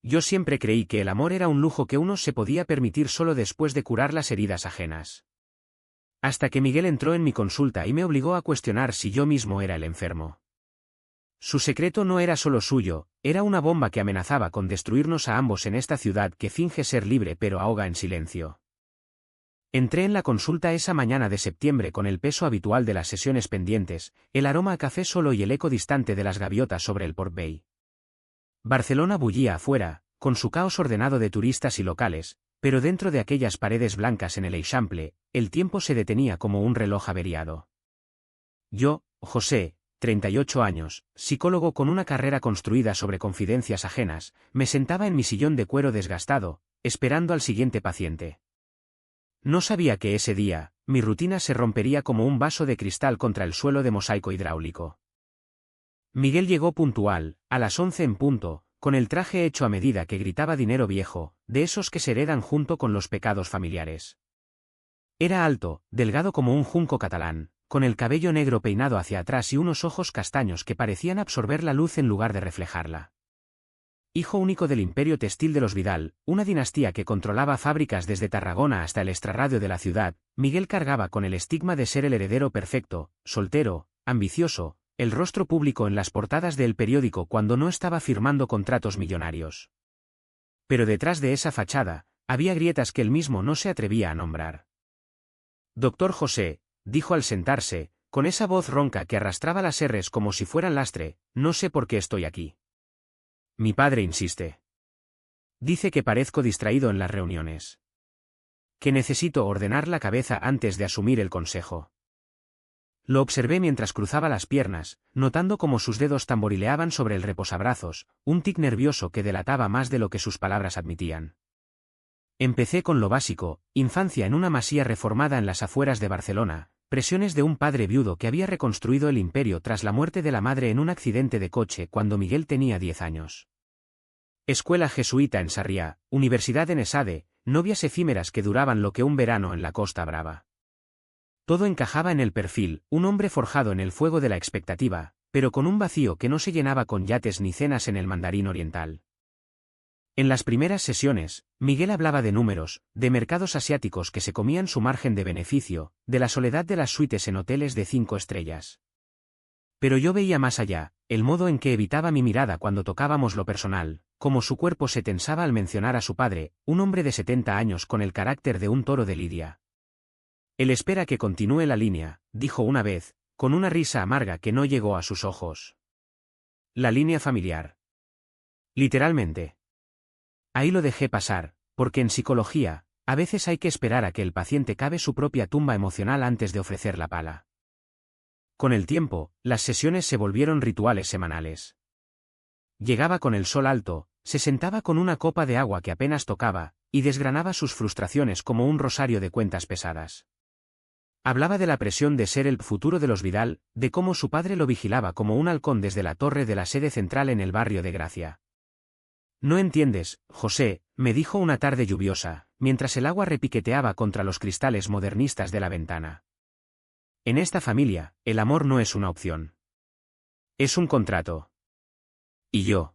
Yo siempre creí que el amor era un lujo que uno se podía permitir solo después de curar las heridas ajenas. Hasta que Miguel entró en mi consulta y me obligó a cuestionar si yo mismo era el enfermo. Su secreto no era solo suyo, era una bomba que amenazaba con destruirnos a ambos en esta ciudad que finge ser libre pero ahoga en silencio. Entré en la consulta esa mañana de septiembre con el peso habitual de las sesiones pendientes, el aroma a café solo y el eco distante de las gaviotas sobre el Port Bay. Barcelona bullía afuera, con su caos ordenado de turistas y locales, pero dentro de aquellas paredes blancas en el Eixample, el tiempo se detenía como un reloj averiado. Yo, José, 38 años, psicólogo con una carrera construida sobre confidencias ajenas, me sentaba en mi sillón de cuero desgastado, esperando al siguiente paciente. No sabía que ese día, mi rutina se rompería como un vaso de cristal contra el suelo de mosaico hidráulico. Miguel llegó puntual, a las 11 en punto, con el traje hecho a medida que gritaba dinero viejo, de esos que se heredan junto con los pecados familiares. Era alto, delgado como un junco catalán, con el cabello negro peinado hacia atrás y unos ojos castaños que parecían absorber la luz en lugar de reflejarla. Hijo único del imperio textil de los Vidal, una dinastía que controlaba fábricas desde Tarragona hasta el extrarradio de la ciudad, Miguel cargaba con el estigma de ser el heredero perfecto, soltero, ambicioso, el rostro público en las portadas del periódico cuando no estaba firmando contratos millonarios. Pero detrás de esa fachada, había grietas que él mismo no se atrevía a nombrar. Doctor José, dijo al sentarse, con esa voz ronca que arrastraba las R's como si fueran lastre, no sé por qué estoy aquí. Mi padre insiste. Dice que parezco distraído en las reuniones. Que necesito ordenar la cabeza antes de asumir el consejo. Lo observé mientras cruzaba las piernas, notando cómo sus dedos tamborileaban sobre el reposabrazos, un tic nervioso que delataba más de lo que sus palabras admitían. Empecé con lo básico, infancia en una masía reformada en las afueras de Barcelona, presiones de un padre viudo que había reconstruido el imperio tras la muerte de la madre en un accidente de coche cuando Miguel tenía 10 años. Escuela jesuita en Sarriá, universidad en Esade, novias efímeras que duraban lo que un verano en la Costa Brava. Todo encajaba en el perfil, un hombre forjado en el fuego de la expectativa, pero con un vacío que no se llenaba con yates ni cenas en el Mandarín Oriental. En las primeras sesiones, Miguel hablaba de números, de mercados asiáticos que se comían su margen de beneficio, de la soledad de las suites en hoteles de 5 estrellas. Pero yo veía más allá, el modo en que evitaba mi mirada cuando tocábamos lo personal, cómo su cuerpo se tensaba al mencionar a su padre, un hombre de 70 años con el carácter de un toro de lidia. Él espera que continúe la línea, dijo una vez, con una risa amarga que no llegó a sus ojos. La línea familiar. Literalmente. Ahí lo dejé pasar, porque en psicología, a veces hay que esperar a que el paciente cabe su propia tumba emocional antes de ofrecer la pala. Con el tiempo, las sesiones se volvieron rituales semanales. Llegaba con el sol alto, se sentaba con una copa de agua que apenas tocaba, y desgranaba sus frustraciones como un rosario de cuentas pesadas. Hablaba de la presión de ser el futuro de los Vidal, de cómo su padre lo vigilaba como un halcón desde la torre de la sede central en el barrio de Gracia. No entiendes, José, me dijo una tarde lluviosa, mientras el agua repiqueteaba contra los cristales modernistas de la ventana. En esta familia, el amor no es una opción. Es un contrato. ¿Y yo?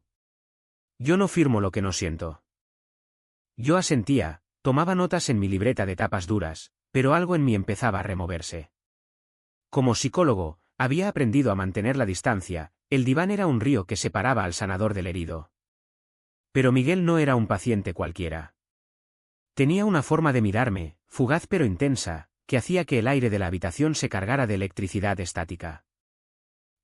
Yo no firmo lo que no siento. Yo asentía, tomaba notas en mi libreta de tapas duras, pero algo en mí empezaba a removerse. Como psicólogo, había aprendido a mantener la distancia, el diván era un río que separaba al sanador del herido. Pero Miguel no era un paciente cualquiera. Tenía una forma de mirarme, fugaz pero intensa, que hacía que el aire de la habitación se cargara de electricidad estática.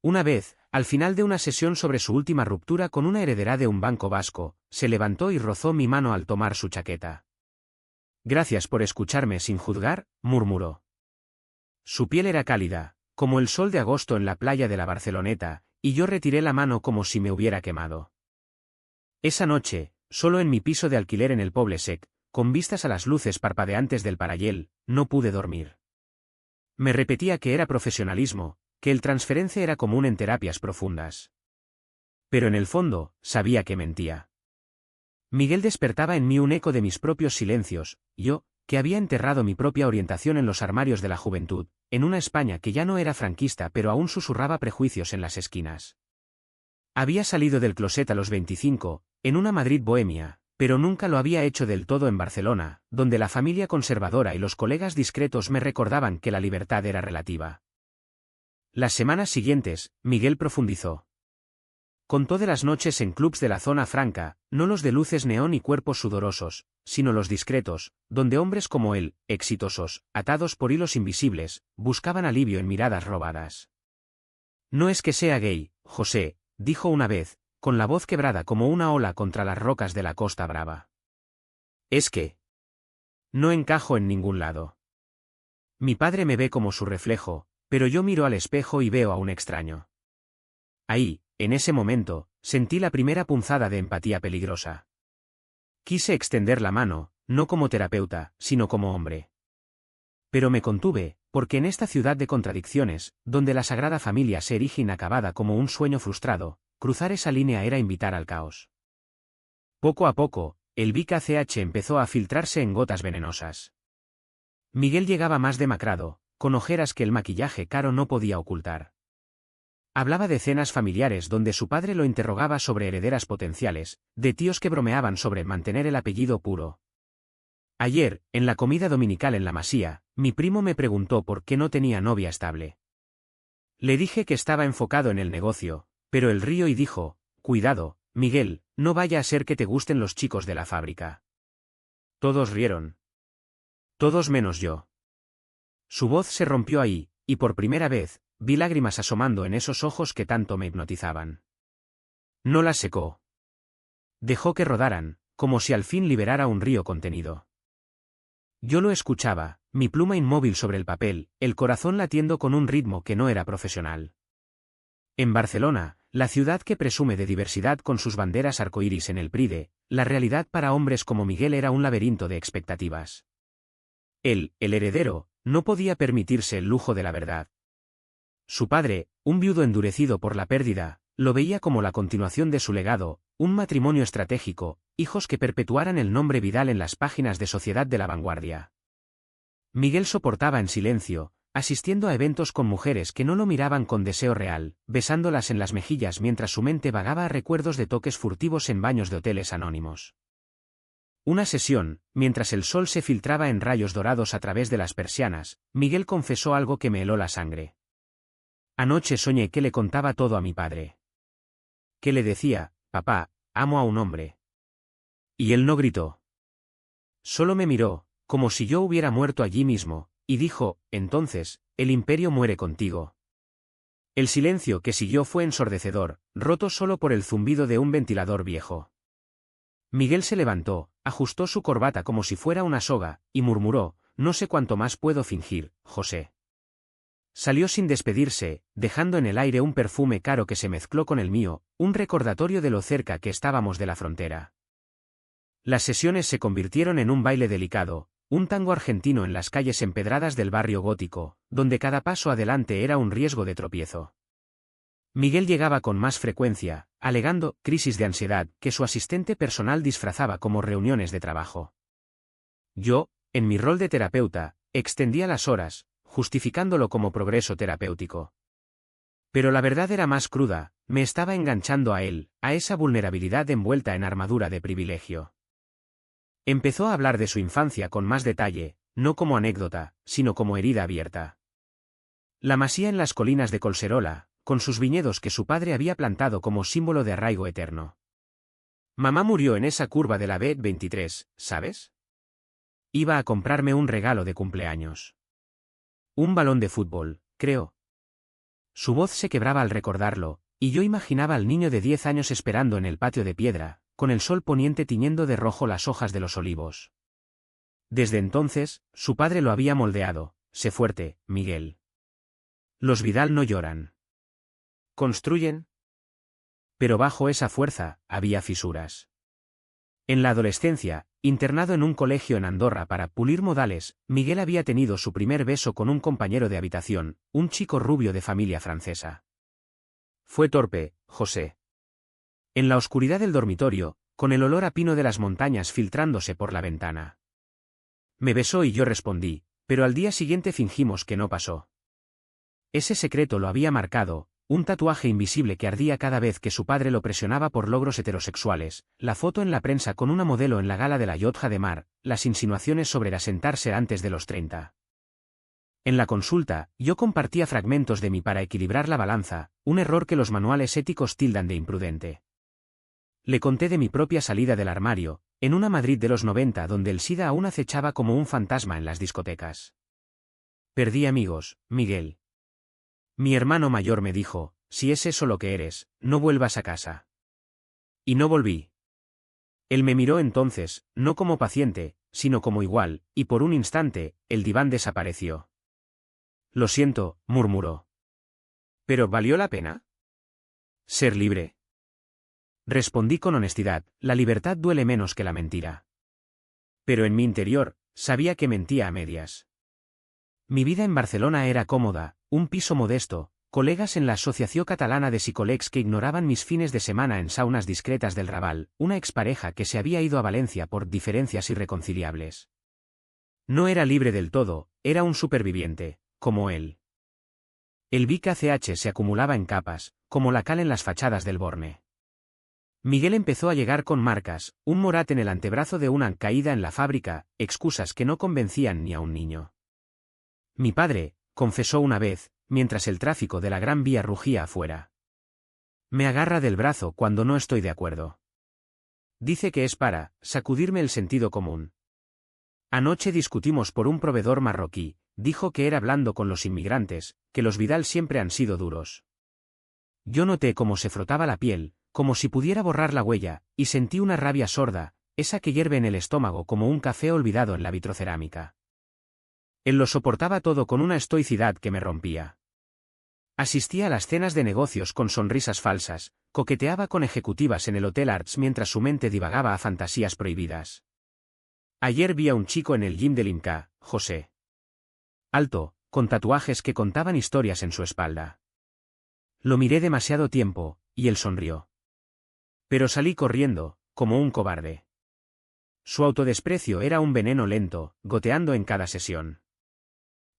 Una vez, al final de una sesión sobre su última ruptura con una heredera de un banco vasco, se levantó y rozó mi mano al tomar su chaqueta. Gracias por escucharme sin juzgar, murmuró. Su piel era cálida, como el sol de agosto en la playa de la Barceloneta, y yo retiré la mano como si me hubiera quemado. Esa noche, solo en mi piso de alquiler en el Poble Sec, con vistas a las luces parpadeantes del Parallel, no pude dormir. Me repetía que era profesionalismo, que el transference era común en terapias profundas. Pero en el fondo, sabía que mentía. Miguel despertaba en mí un eco de mis propios silencios, yo, que había enterrado mi propia orientación en los armarios de la juventud, en una España que ya no era franquista pero aún susurraba prejuicios en las esquinas. Había salido del closet a los 25, en una Madrid bohemia, pero nunca lo había hecho del todo en Barcelona, donde la familia conservadora y los colegas discretos me recordaban que la libertad era relativa. Las semanas siguientes, Miguel profundizó. Contó de las noches en clubs de la zona franca, no los de luces neón y cuerpos sudorosos, sino los discretos, donde hombres como él, exitosos, atados por hilos invisibles, buscaban alivio en miradas robadas. No es que sea gay, José, dijo una vez, con la voz quebrada como una ola contra las rocas de la Costa Brava. Es que no encajo en ningún lado. Mi padre me ve como su reflejo, pero yo miro al espejo y veo a un extraño. Ahí, en ese momento, sentí la primera punzada de empatía peligrosa. Quise extender la mano, no como terapeuta, sino como hombre. Pero me contuve, porque en esta ciudad de contradicciones, donde la Sagrada Familia se erige inacabada como un sueño frustrado, cruzar esa línea era invitar al caos. Poco a poco, el VKCH empezó a filtrarse en gotas venenosas. Miguel llegaba más demacrado, con ojeras que el maquillaje caro no podía ocultar. Hablaba de cenas familiares donde su padre lo interrogaba sobre herederas potenciales, de tíos que bromeaban sobre mantener el apellido puro. Ayer, en la comida dominical en la Masía, mi primo me preguntó por qué no tenía novia estable. Le dije que estaba enfocado en el negocio, pero él rió y dijo, «Cuidado, Miguel, no vaya a ser que te gusten los chicos de la fábrica». Todos rieron. Todos menos yo. Su voz se rompió ahí, y por primera vez, vi lágrimas asomando en esos ojos que tanto me hipnotizaban. No las secó. Dejó que rodaran, como si al fin liberara un río contenido. Yo lo escuchaba, mi pluma inmóvil sobre el papel, el corazón latiendo con un ritmo que no era profesional. En Barcelona, la ciudad que presume de diversidad con sus banderas arcoíris en el Pride, la realidad para hombres como Miguel era un laberinto de expectativas. Él, el heredero, no podía permitirse el lujo de la verdad. Su padre, un viudo endurecido por la pérdida, lo veía como la continuación de su legado, un matrimonio estratégico, hijos que perpetuaran el nombre Vidal en las páginas de Sociedad de la Vanguardia. Miguel soportaba en silencio, asistiendo a eventos con mujeres que no lo miraban con deseo real, besándolas en las mejillas mientras su mente vagaba a recuerdos de toques furtivos en baños de hoteles anónimos. Una sesión, mientras el sol se filtraba en rayos dorados a través de las persianas, Miguel confesó algo que me heló la sangre. Anoche soñé que le contaba todo a mi padre. Que le decía, «Papá, amo a un hombre». Y él no gritó. Solo me miró, como si yo hubiera muerto allí mismo, y dijo, «Entonces, el imperio muere contigo». El silencio que siguió fue ensordecedor, roto solo por el zumbido de un ventilador viejo. Miguel se levantó, ajustó su corbata como si fuera una soga, y murmuró, «No sé cuánto más puedo fingir, José». Salió sin despedirse, dejando en el aire un perfume caro que se mezcló con el mío, un recordatorio de lo cerca que estábamos de la frontera. Las sesiones se convirtieron en un baile delicado, un tango argentino en las calles empedradas del barrio gótico, donde cada paso adelante era un riesgo de tropiezo. Miguel llegaba con más frecuencia, alegando crisis de ansiedad que su asistente personal disfrazaba como reuniones de trabajo. Yo, en mi rol de terapeuta, extendía las horas, justificándolo como progreso terapéutico. Pero la verdad era más cruda, me estaba enganchando a él, a esa vulnerabilidad envuelta en armadura de privilegio. Empezó a hablar de su infancia con más detalle, no como anécdota, sino como herida abierta. La Masía en las colinas de Collserola, con sus viñedos que su padre había plantado como símbolo de arraigo eterno. Mamá murió en esa curva de la B23, ¿sabes? Iba a comprarme un regalo de cumpleaños. Un balón de fútbol, creo. Su voz se quebraba al recordarlo, y yo imaginaba al niño de 10 años esperando en el patio de piedra, con el sol poniente tiñendo de rojo las hojas de los olivos. Desde entonces, su padre lo había moldeado, sé fuerte, Miguel. Los Vidal no lloran. Construyen. Pero bajo esa fuerza, había fisuras. En la adolescencia, internado en un colegio en Andorra para pulir modales, Miguel había tenido su primer beso con un compañero de habitación, un chico rubio de familia francesa. Fue torpe, José. En la oscuridad del dormitorio, con el olor a pino de las montañas filtrándose por la ventana. Me besó y yo respondí, pero al día siguiente fingimos que no pasó. Ese secreto lo había marcado, un tatuaje invisible que ardía cada vez que su padre lo presionaba por logros heterosexuales, la foto en la prensa con una modelo en la gala de la Yodha de Mar, las insinuaciones sobre el asentarse antes de los 30. En la consulta, yo compartía fragmentos de mí para equilibrar la balanza, un error que los manuales éticos tildan de imprudente. Le conté de mi propia salida del armario, en una Madrid de los 90 donde el SIDA aún acechaba como un fantasma en las discotecas. Perdí amigos, Miguel. Mi hermano mayor me dijo, si es eso lo que eres, no vuelvas a casa. Y no volví. Él me miró entonces, no como paciente, sino como igual, y por un instante, el diván desapareció. Lo siento, murmuró. ¿Pero valió la pena? Ser libre. Respondí con honestidad, la libertad duele menos que la mentira. Pero en mi interior, sabía que mentía a medias. Mi vida en Barcelona era cómoda, un piso modesto, colegas en la Asociación Catalana de Psicòlegs que ignoraban mis fines de semana en saunas discretas del Raval, una expareja que se había ido a Valencia por diferencias irreconciliables. No era libre del todo, era un superviviente, como él. El Vic ACH se acumulaba en capas, como la cal en las fachadas del Borne. Miguel empezó a llegar con marcas, un morat en el antebrazo de una caída en la fábrica, excusas que no convencían ni a un niño. Mi padre, confesó una vez, mientras el tráfico de la Gran Vía rugía afuera. Me agarra del brazo cuando no estoy de acuerdo. Dice que es para sacudirme el sentido común. Anoche discutimos por un proveedor marroquí, dijo que era blando con los inmigrantes, que los Vidal siempre han sido duros. Yo noté cómo se frotaba la piel, como si pudiera borrar la huella, y sentí una rabia sorda, esa que hierve en el estómago como un café olvidado en la vitrocerámica. Él lo soportaba todo con una estoicidad que me rompía. Asistía a las cenas de negocios con sonrisas falsas, coqueteaba con ejecutivas en el Hotel Arts mientras su mente divagaba a fantasías prohibidas. Ayer vi a un chico en el gym del IMCA, José. Alto, con tatuajes que contaban historias en su espalda. Lo miré demasiado tiempo, y él sonrió. Pero salí corriendo, como un cobarde. Su autodesprecio era un veneno lento, goteando en cada sesión.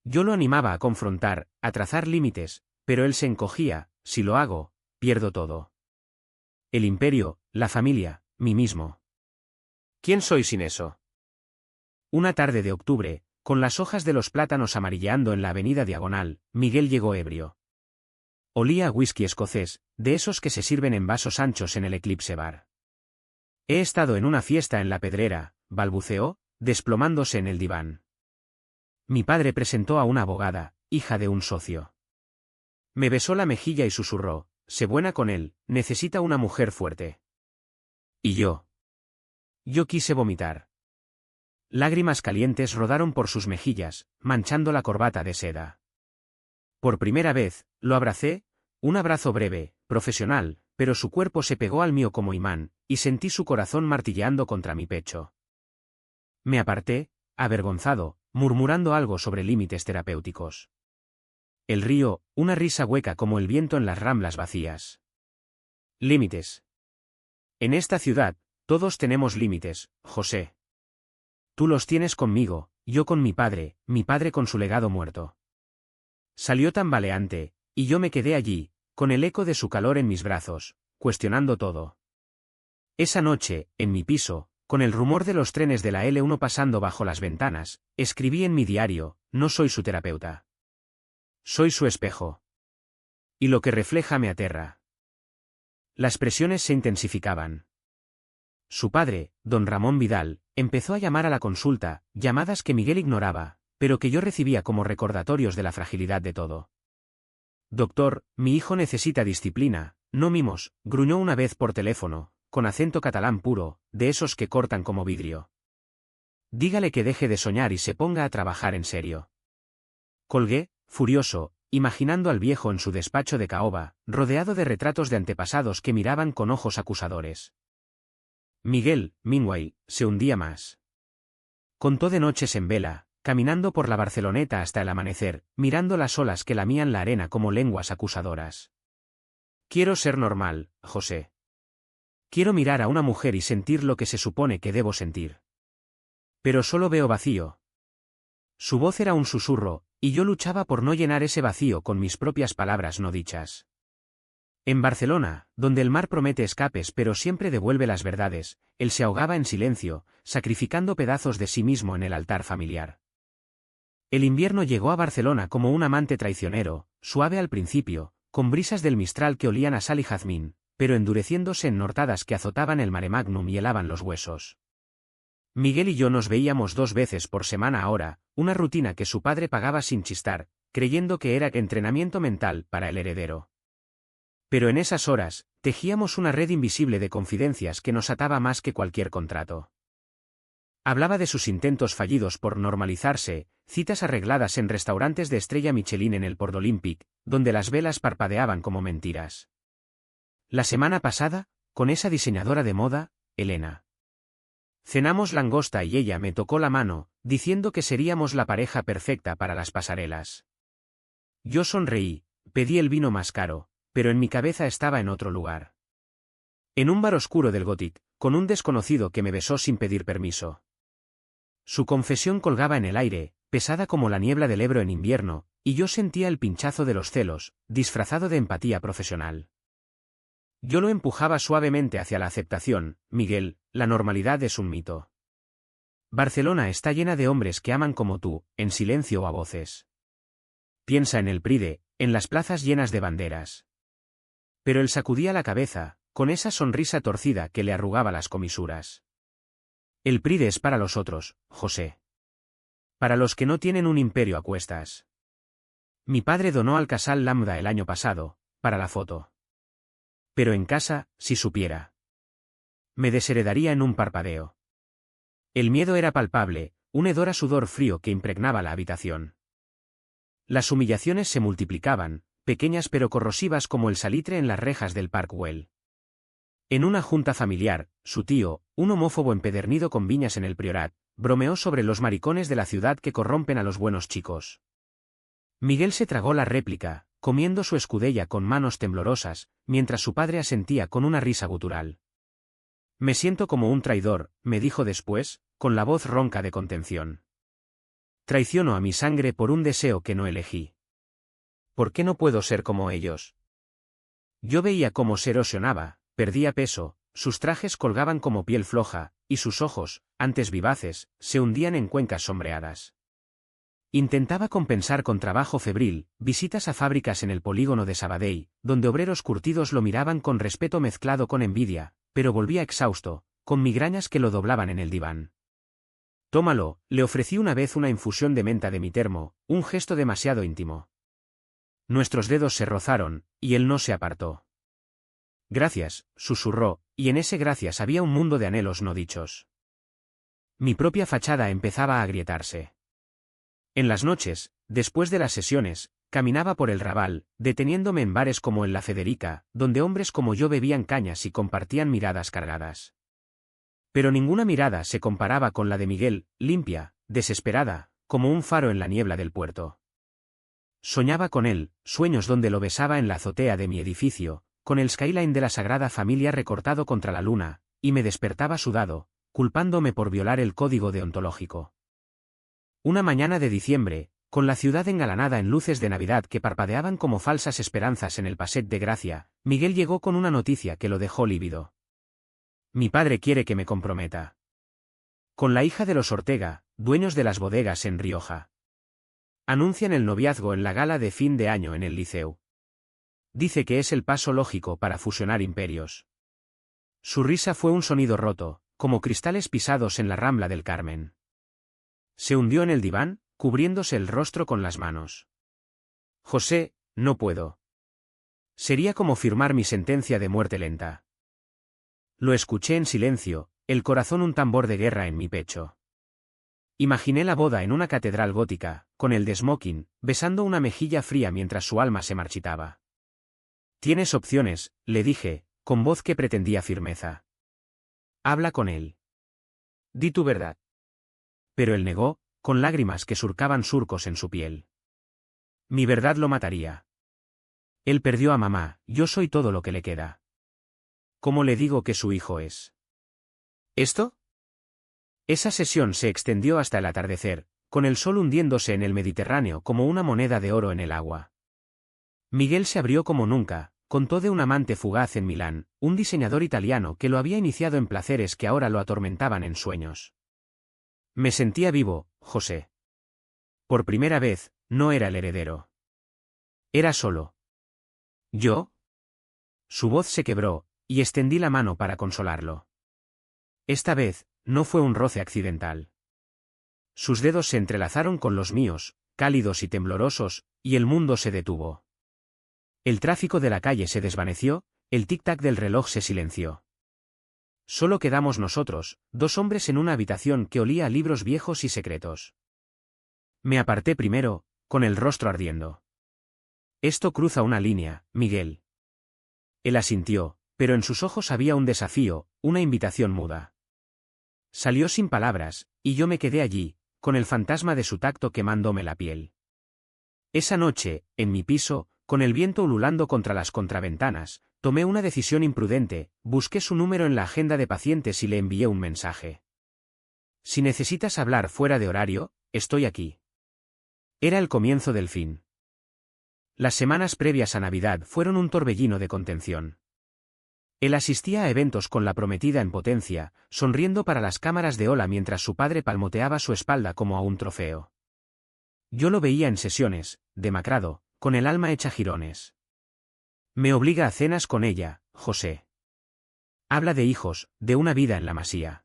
Yo lo animaba a confrontar, a trazar límites, pero él se encogía, si lo hago, pierdo todo. El imperio, la familia, mí mismo. ¿Quién soy sin eso? Una tarde de octubre, con las hojas de los plátanos amarilleando en la avenida Diagonal, Miguel llegó ebrio. Olía a whisky escocés, de esos que se sirven en vasos anchos en el Eclipse Bar. He estado en una fiesta en La Pedrera, balbuceó, desplomándose en el diván. Mi padre presentó a una abogada, hija de un socio. Me besó la mejilla y susurró, sé buena con él, necesita una mujer fuerte. ¿Y yo? Yo quise vomitar. Lágrimas calientes rodaron por sus mejillas, manchando la corbata de seda. Por primera vez, lo abracé, un abrazo breve, profesional, pero su cuerpo se pegó al mío como imán, y sentí su corazón martilleando contra mi pecho. Me aparté, avergonzado, murmurando algo sobre límites terapéuticos. El río, una risa hueca como el viento en las ramblas vacías. Límites. En esta ciudad, todos tenemos límites, José. Tú los tienes conmigo, yo con mi padre con su legado muerto. Salió tambaleante, y yo me quedé allí, con el eco de su calor en mis brazos, cuestionando todo. Esa noche, en mi piso, con el rumor de los trenes de la L1 pasando bajo las ventanas, escribí en mi diario, no soy su terapeuta. Soy su espejo. Y lo que refleja me aterra. Las presiones se intensificaban. Su padre, don Ramón Vidal, empezó a llamar a la consulta, llamadas que Miguel ignoraba, pero que yo recibía como recordatorios de la fragilidad de todo. Doctor, mi hijo necesita disciplina, no mimos, gruñó una vez por teléfono, con acento catalán puro, de esos que cortan como vidrio. Dígale que deje de soñar y se ponga a trabajar en serio. Colgué, furioso, imaginando al viejo en su despacho de caoba, rodeado de retratos de antepasados que miraban con ojos acusadores. Miguel, meanwhile, se hundía más. Contó de noches en vela, caminando por la Barceloneta hasta el amanecer, mirando las olas que lamían la arena como lenguas acusadoras. Quiero ser normal, José. Quiero mirar a una mujer y sentir lo que se supone que debo sentir. Pero solo veo vacío. Su voz era un susurro, y yo luchaba por no llenar ese vacío con mis propias palabras no dichas. En Barcelona, donde el mar promete escapes pero siempre devuelve las verdades, él se ahogaba en silencio, sacrificando pedazos de sí mismo en el altar familiar. El invierno llegó a Barcelona como un amante traicionero, suave al principio, con brisas del Mistral que olían a sal y jazmín, pero endureciéndose en nortadas que azotaban el maremagnum y helaban los huesos. Miguel y yo nos veíamos 2 veces por semana ahora, una rutina que su padre pagaba sin chistar, creyendo que era entrenamiento mental para el heredero. Pero en esas horas, tejíamos una red invisible de confidencias que nos ataba más que cualquier contrato. Hablaba de sus intentos fallidos por normalizarse, citas arregladas en restaurantes de estrella Michelin en el Port Olympic, donde las velas parpadeaban como mentiras. La semana pasada, con esa diseñadora de moda, Elena. Cenamos langosta y ella me tocó la mano, diciendo que seríamos la pareja perfecta para las pasarelas. Yo sonreí, pedí el vino más caro, pero en mi cabeza estaba en otro lugar. En un bar oscuro del Gothic, con un desconocido que me besó sin pedir permiso. Su confesión colgaba en el aire, pesada como la niebla del Ebro en invierno, y yo sentía el pinchazo de los celos, disfrazado de empatía profesional. Yo lo empujaba suavemente hacia la aceptación. Miguel, la normalidad es un mito. Barcelona está llena de hombres que aman como tú, en silencio o a voces. Piensa en el Pride, en las plazas llenas de banderas. Pero él sacudía la cabeza, con esa sonrisa torcida que le arrugaba las comisuras. El Pride es para los otros, José. Para los que no tienen un imperio a cuestas. Mi padre donó al Casal Lambda el año pasado, para la foto. Pero en casa, si supiera. Me desheredaría en un parpadeo. El miedo era palpable, un hedor a sudor frío que impregnaba la habitación. Las humillaciones se multiplicaban, pequeñas pero corrosivas como el salitre en las rejas del Parkwell. En una junta familiar, su tío, un homófobo empedernido con viñas en el Priorat, bromeó sobre los maricones de la ciudad que corrompen a los buenos chicos. Miguel se tragó la réplica, comiendo su escudella con manos temblorosas, mientras su padre asentía con una risa gutural. Me siento como un traidor, me dijo después, con la voz ronca de contención. Traiciono a mi sangre por un deseo que no elegí. ¿Por qué no puedo ser como ellos? Yo veía cómo se erosionaba, perdía peso, sus trajes colgaban como piel floja, y sus ojos, antes vivaces, se hundían en cuencas sombreadas. Intentaba compensar con trabajo febril, visitas a fábricas en el polígono de Sabadell, donde obreros curtidos lo miraban con respeto mezclado con envidia, pero volvía exhausto, con migrañas que lo doblaban en el diván. Tómalo, le ofrecí una vez una infusión de menta de mi termo, un gesto demasiado íntimo. Nuestros dedos se rozaron, y él no se apartó. Gracias, susurró, y en ese gracias había un mundo de anhelos no dichos. Mi propia fachada empezaba a agrietarse. En las noches, después de las sesiones, caminaba por el Raval, deteniéndome en bares como en La Federica, donde hombres como yo bebían cañas y compartían miradas cargadas. Pero ninguna mirada se comparaba con la de Miguel, limpia, desesperada, como un faro en la niebla del puerto. Soñaba con él, sueños donde lo besaba en la azotea de mi edificio, con el skyline de la Sagrada Familia recortado contra la luna, y me despertaba sudado, culpándome por violar el código deontológico. Una mañana de diciembre, con la ciudad engalanada en luces de Navidad que parpadeaban como falsas esperanzas en el Passeig de Gracia, Miguel llegó con una noticia que lo dejó lívido. Mi padre quiere que me comprometa. Con la hija de los Ortega, dueños de las bodegas en Rioja. Anuncian el noviazgo en la gala de fin de año en el Liceu. Dice que es el paso lógico para fusionar imperios. Su risa fue un sonido roto, como cristales pisados en la Rambla del Carmen. Se hundió en el diván, cubriéndose el rostro con las manos. José, no puedo. Sería como firmar mi sentencia de muerte lenta. Lo escuché en silencio, el corazón un tambor de guerra en mi pecho. Imaginé la boda en una catedral gótica, con el de smoking, besando una mejilla fría mientras su alma se marchitaba. Tienes opciones, le dije, con voz que pretendía firmeza. Habla con él. Di tu verdad. Pero él negó, con lágrimas que surcaban surcos en su piel. Mi verdad lo mataría. Él perdió a mamá, yo soy todo lo que le queda. ¿Cómo le digo que su hijo es? ¿Esto? Esa sesión se extendió hasta el atardecer, con el sol hundiéndose en el Mediterráneo como una moneda de oro en el agua. Miguel se abrió como nunca, contó de un amante fugaz en Milán, un diseñador italiano que lo había iniciado en placeres que ahora lo atormentaban en sueños. Me sentía vivo, José. Por primera vez, no era el heredero. Era solo. ¿Yo? Su voz se quebró, y extendí la mano para consolarlo. Esta vez, no fue un roce accidental. Sus dedos se entrelazaron con los míos, cálidos y temblorosos, y el mundo se detuvo. El tráfico de la calle se desvaneció, el tic-tac del reloj se silenció. Solo quedamos nosotros, dos hombres en una habitación que olía a libros viejos y secretos. Me aparté primero, con el rostro ardiendo. Esto cruza una línea, Miguel. Él asintió, pero en sus ojos había un desafío, una invitación muda. Salió sin palabras, y yo me quedé allí, con el fantasma de su tacto quemándome la piel. Esa noche, en mi piso, con el viento ululando contra las contraventanas, tomé una decisión imprudente, busqué su número en la agenda de pacientes y le envié un mensaje. Si necesitas hablar fuera de horario, estoy aquí. Era el comienzo del fin. Las semanas previas a Navidad fueron un torbellino de contención. Él asistía a eventos con la prometida en potencia, sonriendo para las cámaras de ola mientras su padre palmoteaba su espalda como a un trofeo. Yo lo veía en sesiones, demacrado, con el alma hecha jirones. Me obliga a cenas con ella, José. Habla de hijos, de una vida en la masía.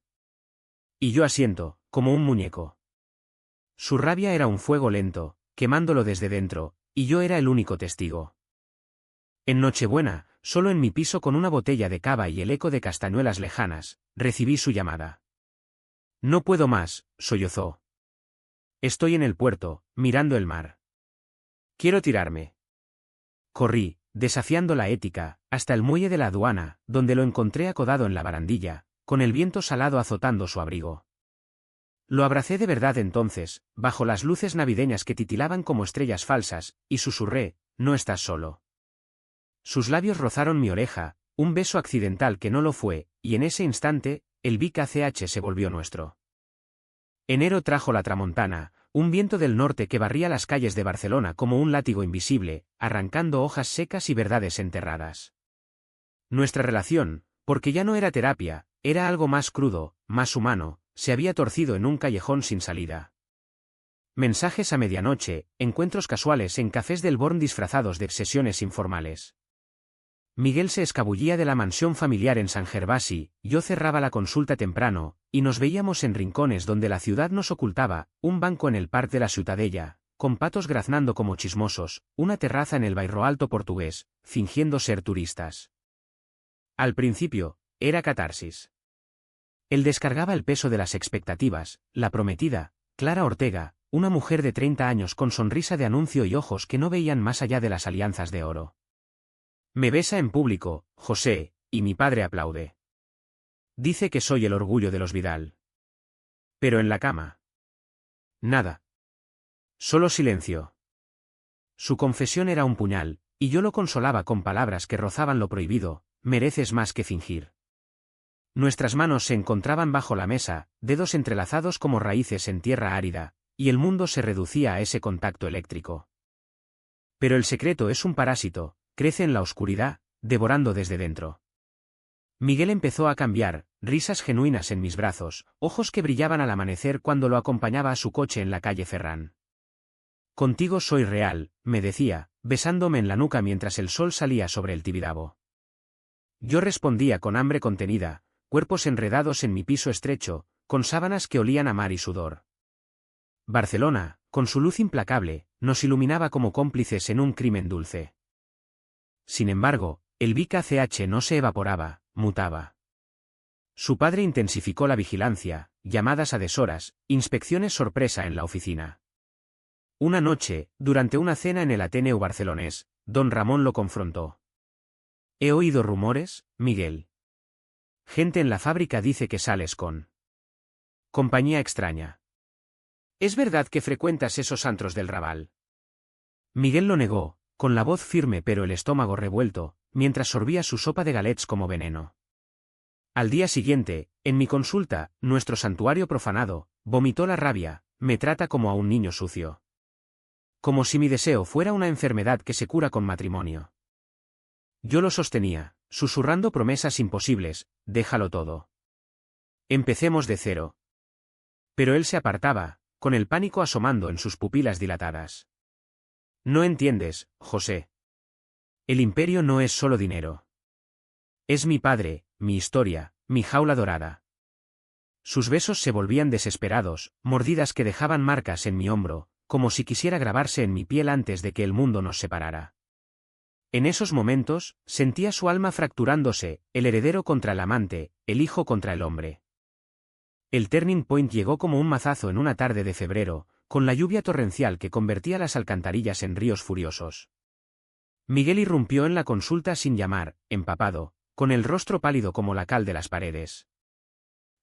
Y yo asiento, como un muñeco. Su rabia era un fuego lento, quemándolo desde dentro, y yo era el único testigo. En Nochebuena, solo en mi piso con una botella de cava y el eco de castañuelas lejanas, recibí su llamada. No puedo más, sollozó. Estoy en el puerto, mirando el mar. Quiero tirarme. Corrí, desafiando la ética, hasta el muelle de la aduana, donde lo encontré acodado en la barandilla, con el viento salado azotando su abrigo. Lo abracé de verdad entonces, bajo las luces navideñas que titilaban como estrellas falsas, y susurré, no estás solo. Sus labios rozaron mi oreja, un beso accidental que no lo fue, y en ese instante, el Vic ACH se volvió nuestro. Enero trajo la tramontana, un viento del norte que barría las calles de Barcelona como un látigo invisible, arrancando hojas secas y verdades enterradas. Nuestra relación, porque ya no era terapia, era algo más crudo, más humano, se había torcido en un callejón sin salida. Mensajes a medianoche, encuentros casuales en cafés del Born disfrazados de sesiones informales. Miguel se escabullía de la mansión familiar en San Gervasi, yo cerraba la consulta temprano, y nos veíamos en rincones donde la ciudad nos ocultaba, un banco en el Parc de la Ciutadella, con patos graznando como chismosos, una terraza en el Bairro Alto portugués, fingiendo ser turistas. Al principio, era catarsis. Él descargaba el peso de las expectativas, la prometida, Clara Ortega, una mujer de 30 años con sonrisa de anuncio y ojos que no veían más allá de las alianzas de oro. Me besa en público, José, y mi padre aplaude. Dice que soy el orgullo de los Vidal. Pero en la cama. Nada. Solo silencio. Su confesión era un puñal, y yo lo consolaba con palabras que rozaban lo prohibido, mereces más que fingir. Nuestras manos se encontraban bajo la mesa, dedos entrelazados como raíces en tierra árida, y el mundo se reducía a ese contacto eléctrico. Pero el secreto es un parásito, crece en la oscuridad, devorando desde dentro. Miguel empezó a cambiar, risas genuinas en mis brazos, ojos que brillaban al amanecer cuando lo acompañaba a su coche en la calle Ferrán. Contigo soy real, me decía, besándome en la nuca mientras el sol salía sobre el Tibidabo. Yo respondía con hambre contenida, cuerpos enredados en mi piso estrecho, con sábanas que olían a mar y sudor. Barcelona, con su luz implacable, nos iluminaba como cómplices en un crimen dulce. Sin embargo, el Vic ACH no se evaporaba, mutaba. Su padre intensificó la vigilancia, llamadas a deshoras, inspecciones sorpresa en la oficina. Una noche, durante una cena en el Ateneu barcelonés, don Ramón lo confrontó. ¿He oído rumores, Miguel? Gente en la fábrica dice que sales con compañía extraña. ¿Es verdad que frecuentas esos antros del Raval? Miguel lo negó, con la voz firme pero el estómago revuelto, mientras sorbía su sopa de galets como veneno. Al día siguiente, en mi consulta, nuestro santuario profanado, vomitó la rabia, me trata como a un niño sucio. Como si mi deseo fuera una enfermedad que se cura con matrimonio. Yo lo sostenía, susurrando promesas imposibles, déjalo todo. Empecemos de cero. Pero él se apartaba, con el pánico asomando en sus pupilas dilatadas. No entiendes, José. El imperio no es solo dinero. Es mi padre, mi historia, mi jaula dorada. Sus besos se volvían desesperados, mordidas que dejaban marcas en mi hombro, como si quisiera grabarse en mi piel antes de que el mundo nos separara. En esos momentos, sentía su alma fracturándose, el heredero contra el amante, el hijo contra el hombre. El turning point llegó como un mazazo en una tarde de febrero, con la lluvia torrencial que convertía las alcantarillas en ríos furiosos. Miguel irrumpió en la consulta sin llamar, empapado, con el rostro pálido como la cal de las paredes.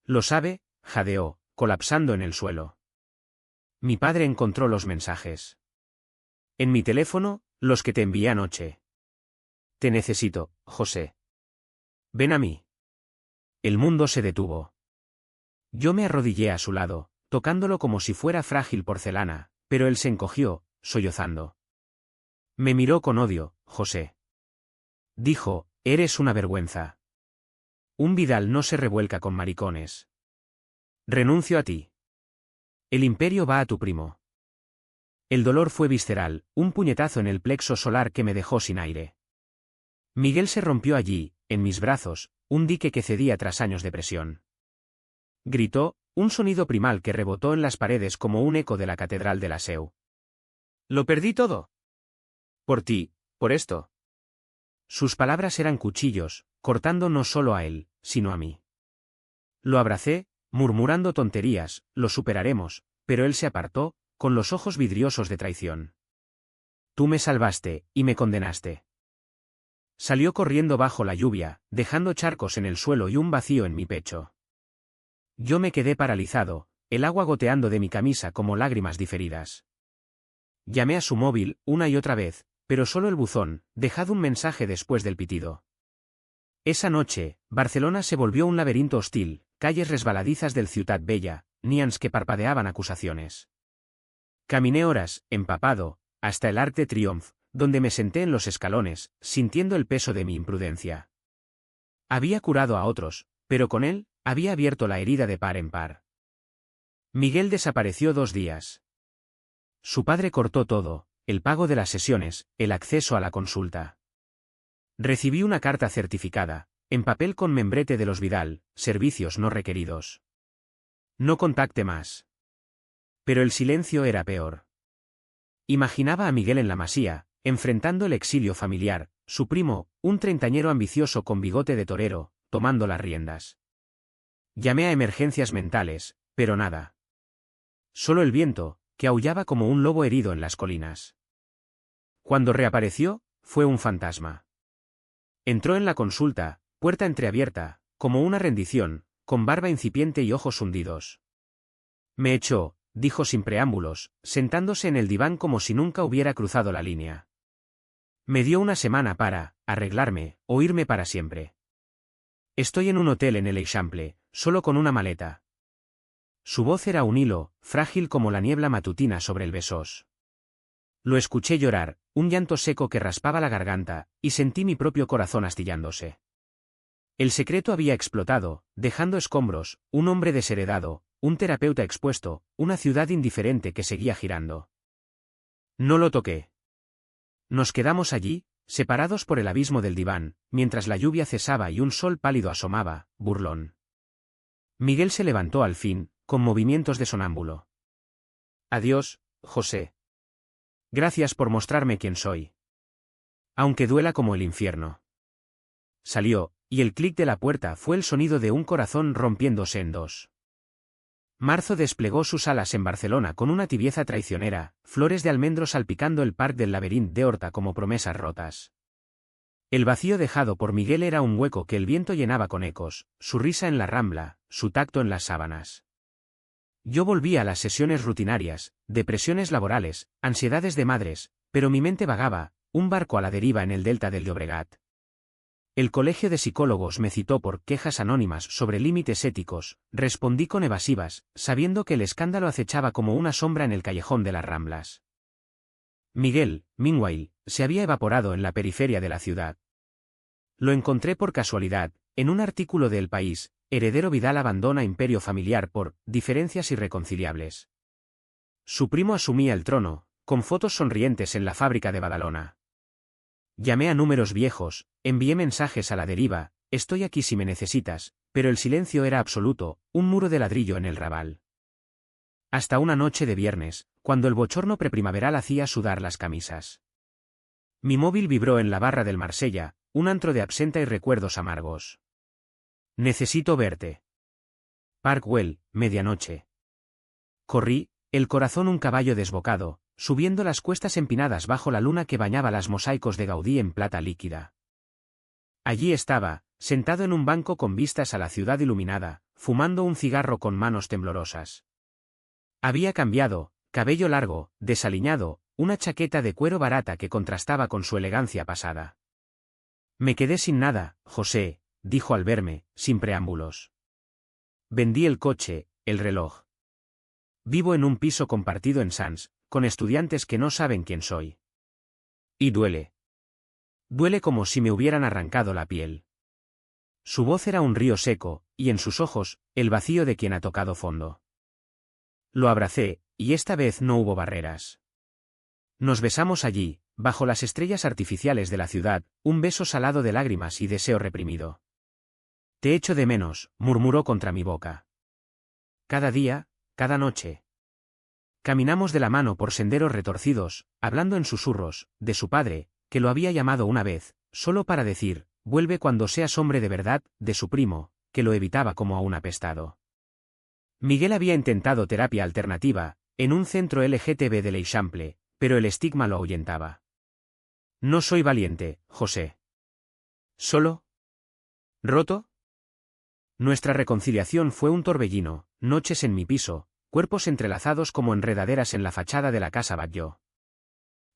Lo sabe, jadeó, colapsando en el suelo. Mi padre encontró los mensajes. En mi teléfono, los que te envié anoche. Te necesito, José. Ven a mí. El mundo se detuvo. Yo me arrodillé a su lado, tocándolo como si fuera frágil porcelana, pero él se encogió, sollozando. Me miró con odio, José. Dijo, eres una vergüenza. Un Vidal no se revuelca con maricones. Renuncio a ti. El imperio va a tu primo. El dolor fue visceral, un puñetazo en el plexo solar que me dejó sin aire. Miguel se rompió allí, en mis brazos, un dique que cedía tras años de presión. Gritó, un sonido primal que rebotó en las paredes como un eco de la catedral de la Seu. Lo perdí todo. Por ti, por esto. Sus palabras eran cuchillos, cortando no solo a él, sino a mí. Lo abracé, murmurando tonterías, lo superaremos, pero él se apartó, con los ojos vidriosos de traición. Tú me salvaste, y me condenaste. Salió corriendo bajo la lluvia, dejando charcos en el suelo y un vacío en mi pecho. Yo me quedé paralizado, el agua goteando de mi camisa como lágrimas diferidas. Llamé a su móvil, una y otra vez, pero solo el buzón, dejad un mensaje después del pitido. Esa noche, Barcelona se volvió un laberinto hostil, calles resbaladizas del Ciutat Bella, nians que parpadeaban acusaciones. Caminé horas, empapado, hasta el Arc de Triomphe, donde me senté en los escalones, sintiendo el peso de mi imprudencia. Había curado a otros, pero con él, había abierto la herida de par en par. Miguel desapareció 2 días. Su padre cortó todo, el pago de las sesiones, el acceso a la consulta. Recibí una carta certificada, en papel con membrete de los Vidal, servicios no requeridos. No contacte más. Pero el silencio era peor. Imaginaba a Miguel en la Masía, enfrentando el exilio familiar, su primo, un treintañero ambicioso con bigote de torero, tomando las riendas. Llamé a emergencias mentales, pero nada. Solo el viento, que aullaba como un lobo herido en las colinas. Cuando reapareció, fue un fantasma. Entró en la consulta, puerta entreabierta, como una rendición, con barba incipiente y ojos hundidos. Me echó, dijo sin preámbulos, sentándose en el diván como si nunca hubiera cruzado la línea. Me dio una semana para arreglarme, o irme para siempre. Estoy en un hotel en el Eixample, solo con una maleta. Su voz era un hilo, frágil como la niebla matutina sobre el Besós. Lo escuché llorar, un llanto seco que raspaba la garganta, y sentí mi propio corazón astillándose. El secreto había explotado, dejando escombros, un hombre desheredado, un terapeuta expuesto, una ciudad indiferente que seguía girando. No lo toqué. Nos quedamos allí, separados por el abismo del diván, mientras la lluvia cesaba y un sol pálido asomaba, burlón. Miguel se levantó al fin, con movimientos de sonámbulo. Adiós, José. Gracias por mostrarme quién soy. Aunque duela como el infierno. Salió, y el clic de la puerta fue el sonido de un corazón rompiéndose en dos. Marzo desplegó sus alas en Barcelona con una tibieza traicionera, flores de almendro salpicando el parc del Laberinto de Horta como promesas rotas. El vacío dejado por Miguel era un hueco que el viento llenaba con ecos, su risa en la rambla, su tacto en las sábanas. Yo volví a las sesiones rutinarias, depresiones laborales, ansiedades de madres, pero mi mente vagaba, un barco a la deriva en el delta del Llobregat. El colegio de psicólogos me citó por quejas anónimas sobre límites éticos, respondí con evasivas, sabiendo que el escándalo acechaba como una sombra en el callejón de las Ramblas. Miguel, meanwhile, se había evaporado en la periferia de la ciudad. Lo encontré por casualidad, en un artículo de El País. Heredero Vidal abandona imperio familiar por diferencias irreconciliables. Su primo asumía el trono, con fotos sonrientes en la fábrica de Badalona. Llamé a números viejos, envié mensajes a la deriva, estoy aquí si me necesitas, pero el silencio era absoluto, un muro de ladrillo en el Raval. Hasta una noche de viernes, cuando el bochorno preprimaveral hacía sudar las camisas. Mi móvil vibró en la barra del Marsella, un antro de absenta y recuerdos amargos. Necesito verte. Parkwell, medianoche. Corrí, el corazón un caballo desbocado, subiendo las cuestas empinadas bajo la luna que bañaba las mosaicos de Gaudí en plata líquida. Allí estaba, sentado en un banco con vistas a la ciudad iluminada, fumando un cigarro con manos temblorosas. Había cambiado, cabello largo, desaliñado, una chaqueta de cuero barata que contrastaba con su elegancia pasada. Me quedé sin nada, José, dijo al verme, sin preámbulos. Vendí el coche, el reloj. Vivo en un piso compartido en Sants, con estudiantes que no saben quién soy. Y duele. Duele como si me hubieran arrancado la piel. Su voz era un río seco, y en sus ojos, el vacío de quien ha tocado fondo. Lo abracé, y esta vez no hubo barreras. Nos besamos allí, bajo las estrellas artificiales de la ciudad, un beso salado de lágrimas y deseo reprimido. Te echo de menos, murmuró contra mi boca. Cada día, cada noche. Caminamos de la mano por senderos retorcidos, hablando en susurros, de su padre, que lo había llamado una vez, solo para decir, vuelve cuando seas hombre de verdad, de su primo, que lo evitaba como a un apestado. Miguel había intentado terapia alternativa, en un centro LGTB de l'Eixample, pero el estigma lo ahuyentaba. No soy valiente, José. ¿Solo? ¿Roto? Nuestra reconciliación fue un torbellino, noches en mi piso, cuerpos entrelazados como enredaderas en la fachada de la casa Batlló.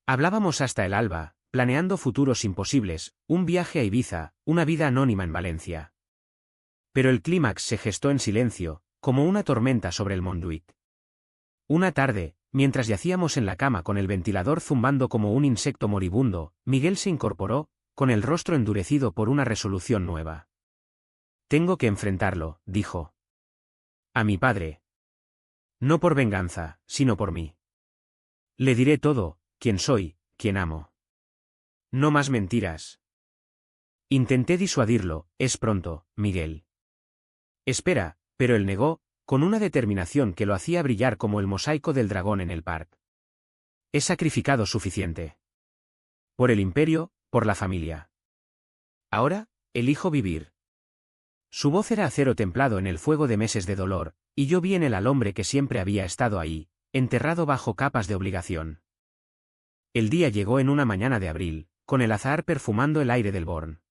Hablábamos hasta el alba, planeando futuros imposibles, un viaje a Ibiza, una vida anónima en Valencia. Pero el clímax se gestó en silencio, como una tormenta sobre el Montjuïc. Una tarde, mientras yacíamos en la cama con el ventilador zumbando como un insecto moribundo, Miguel se incorporó, con el rostro endurecido por una resolución nueva. Tengo que enfrentarlo, dijo. A mi padre. No por venganza, sino por mí. Le diré todo, quién soy, quién amo. No más mentiras. Intenté disuadirlo, es pronto, Miguel. Espera, pero él negó, con una determinación que lo hacía brillar como el mosaico del dragón en el parque. He sacrificado suficiente. Por el imperio, por la familia. Ahora, elijo vivir. Su voz era acero templado en el fuego de meses de dolor, y yo vi en él al hombre que siempre había estado ahí, enterrado bajo capas de obligación. El día llegó en una mañana de abril, con el azahar perfumando el aire del Born.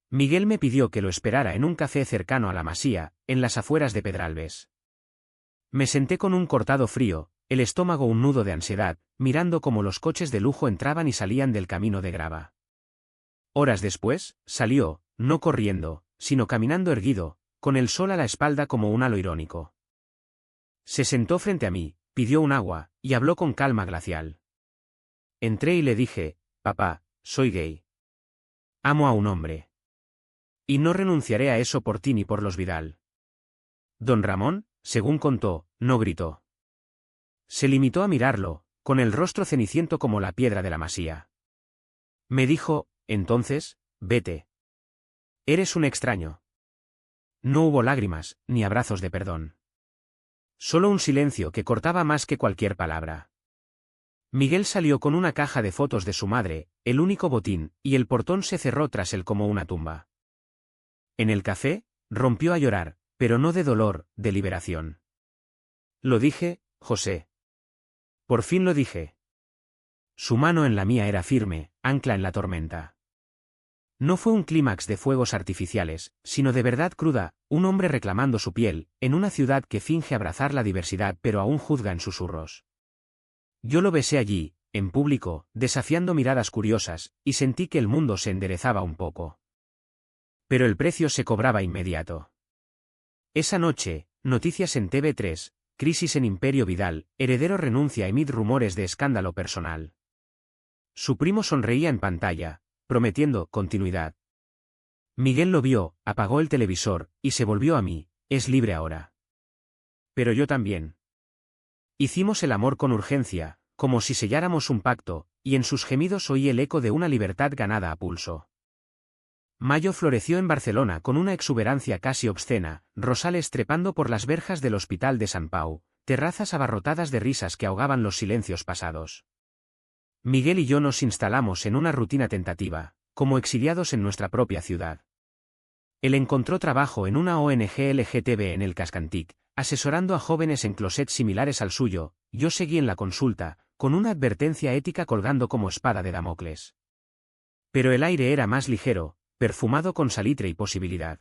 Miguel me pidió que lo esperara en un café cercano a la Masía, en las afueras de Pedralbes. Me senté con un cortado frío, el estómago un nudo de ansiedad, mirando cómo los coches de lujo entraban y salían del camino de grava. Horas después, salió, no corriendo, sino caminando erguido, con el sol a la espalda como un halo irónico. Se sentó frente a mí, pidió un agua, y habló con calma glacial. Entré y le dije, papá, soy gay. Amo a un hombre. Y no renunciaré a eso por ti ni por los Vidal. Don Ramón, según contó, no gritó. Se limitó a mirarlo, con el rostro ceniciento como la piedra de la Masía. Me dijo, entonces, vete. Eres un extraño. No hubo lágrimas, ni abrazos de perdón. Solo un silencio que cortaba más que cualquier palabra. Miguel salió con una caja de fotos de su madre, el único botín, y el portón se cerró tras él como una tumba. En el café, rompió a llorar, pero no de dolor, de liberación. Lo dije, José. Por fin lo dije. Su mano en la mía era firme, ancla en la tormenta. No fue un clímax de fuegos artificiales, sino de verdad cruda, un hombre reclamando su piel, en una ciudad que finge abrazar la diversidad pero aún juzga en susurros. Yo lo besé allí, en público, desafiando miradas curiosas, y sentí que el mundo se enderezaba un poco. Pero el precio se cobraba inmediato. Esa noche, noticias en TV3, crisis en Imperio Vidal, heredero renuncia, emite rumores de escándalo personal. Su primo sonreía en pantalla, prometiendo continuidad. Miguel lo vio, apagó el televisor, y se volvió a mí. Es libre ahora. Pero yo también. Hicimos el amor con urgencia, como si selláramos un pacto, y en sus gemidos oí el eco de una libertad ganada a pulso. Mayo floreció en Barcelona con una exuberancia casi obscena, rosales trepando por las verjas del Hospital de Sant Pau, terrazas abarrotadas de risas que ahogaban los silencios pasados. Miguel y yo nos instalamos en una rutina tentativa, como exiliados en nuestra propia ciudad. Él encontró trabajo en una ONG LGTB en el Cascantic, asesorando a jóvenes en closets similares al suyo. Yo seguí en la consulta, con una advertencia ética colgando como espada de Damocles. Pero el aire era más ligero, perfumado con salitre y posibilidad.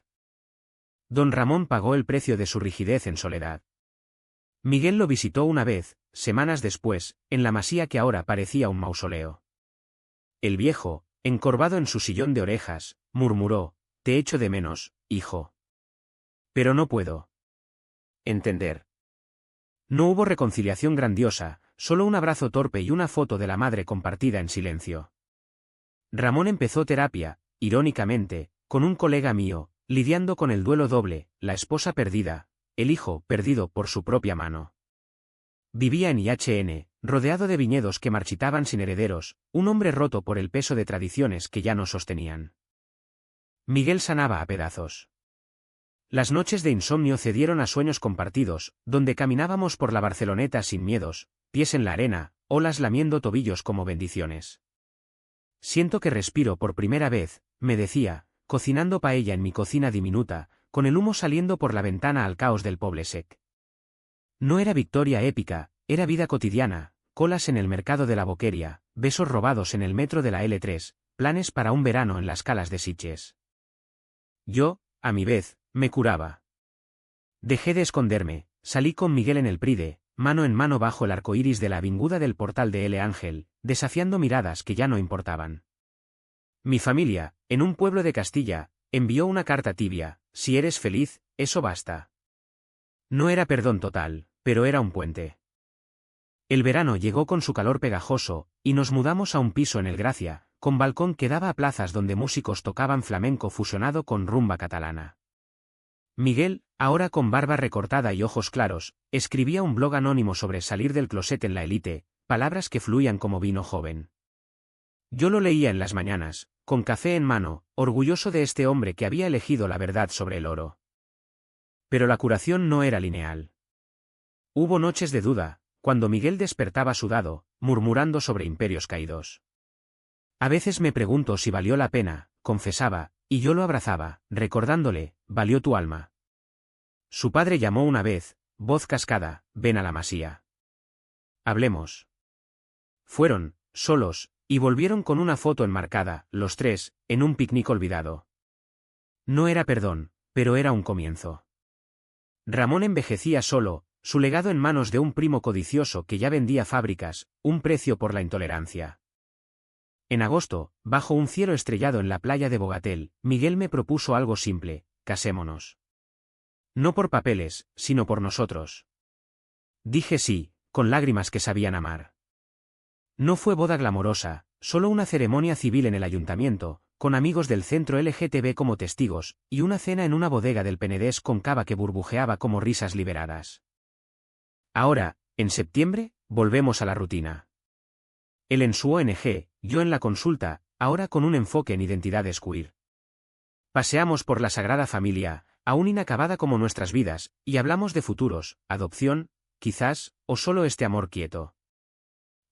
Don Ramón pagó el precio de su rigidez en soledad. Miguel lo visitó una vez, semanas después, en la masía que ahora parecía un mausoleo. El viejo, encorvado en su sillón de orejas, murmuró: «Te echo de menos, hijo. Pero no puedo entender». No hubo reconciliación grandiosa, solo un abrazo torpe y una foto de la madre compartida en silencio. Ramón empezó terapia, irónicamente, con un colega mío, lidiando con el duelo doble, la esposa perdida, el hijo perdido por su propia mano. Vivía en IHN, rodeado de viñedos que marchitaban sin herederos, un hombre roto por el peso de tradiciones que ya no sostenían. Miguel sanaba a pedazos. Las noches de insomnio cedieron a sueños compartidos, donde caminábamos por la Barceloneta sin miedos, pies en la arena, olas lamiendo tobillos como bendiciones. «Siento que respiro por primera vez», me decía, cocinando paella en mi cocina diminuta, con el humo saliendo por la ventana al caos del Poble Sec. No era victoria épica, era vida cotidiana, colas en el mercado de la Boqueria, besos robados en el metro de la L3, planes para un verano en las calas de Sitges. Yo, a mi vez, me curaba. Dejé de esconderme, salí con Miguel en el Pride, mano en mano bajo el arco iris de la avinguda del portal de L. Ángel, desafiando miradas que ya no importaban. Mi familia, en un pueblo de Castilla, envió una carta tibia: «Si eres feliz, eso basta». No era perdón total, pero era un puente. El verano llegó con su calor pegajoso, y nos mudamos a un piso en el Gracia, con balcón que daba a plazas donde músicos tocaban flamenco fusionado con rumba catalana. Miguel, ahora con barba recortada y ojos claros, escribía un blog anónimo sobre salir del closet en la élite, palabras que fluían como vino joven. Yo lo leía en las mañanas, con café en mano, orgulloso de este hombre que había elegido la verdad sobre el oro. Pero la curación no era lineal. Hubo noches de duda, cuando Miguel despertaba sudado, murmurando sobre imperios caídos. «A veces me pregunto si valió la pena», confesaba, y yo lo abrazaba, recordándole: «Valió tu alma». Su padre llamó una vez, voz cascada: «Ven a la masía. Hablemos». Fueron, solos, y volvieron con una foto enmarcada, los tres, en un picnic olvidado. No era perdón, pero era un comienzo. Ramón envejecía solo, su legado en manos de un primo codicioso que ya vendía fábricas, un precio por la intolerancia. En agosto, bajo un cielo estrellado en la playa de Bogatel, Miguel me propuso algo simple: «Casémonos». No por papeles, sino por nosotros. Dije sí, con lágrimas que sabían amar. No fue boda glamorosa, solo una ceremonia civil en el ayuntamiento, con amigos del centro LGTB como testigos, y una cena en una bodega del Penedés con cava que burbujeaba como risas liberadas. Ahora, en septiembre, volvemos a la rutina. Él en su ONG, yo en la consulta, ahora con un enfoque en identidades queer. Paseamos por la Sagrada Familia, aún inacabada como nuestras vidas, y hablamos de futuros, adopción, quizás, o solo este amor quieto.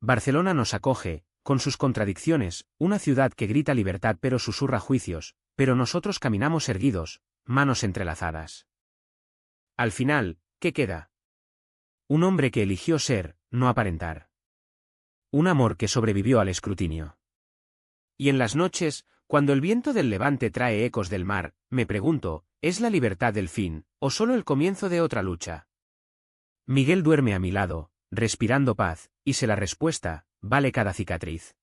Barcelona nos acoge, con sus contradicciones, una ciudad que grita libertad pero susurra juicios, pero nosotros caminamos erguidos, manos entrelazadas. Al final, ¿qué queda? Un hombre que eligió ser, no aparentar. Un amor que sobrevivió al escrutinio. Y en las noches, cuando el viento del levante trae ecos del mar, me pregunto: ¿es la libertad el fin, o solo el comienzo de otra lucha? Miguel duerme a mi lado, respirando paz, y sé la respuesta: vale cada cicatriz.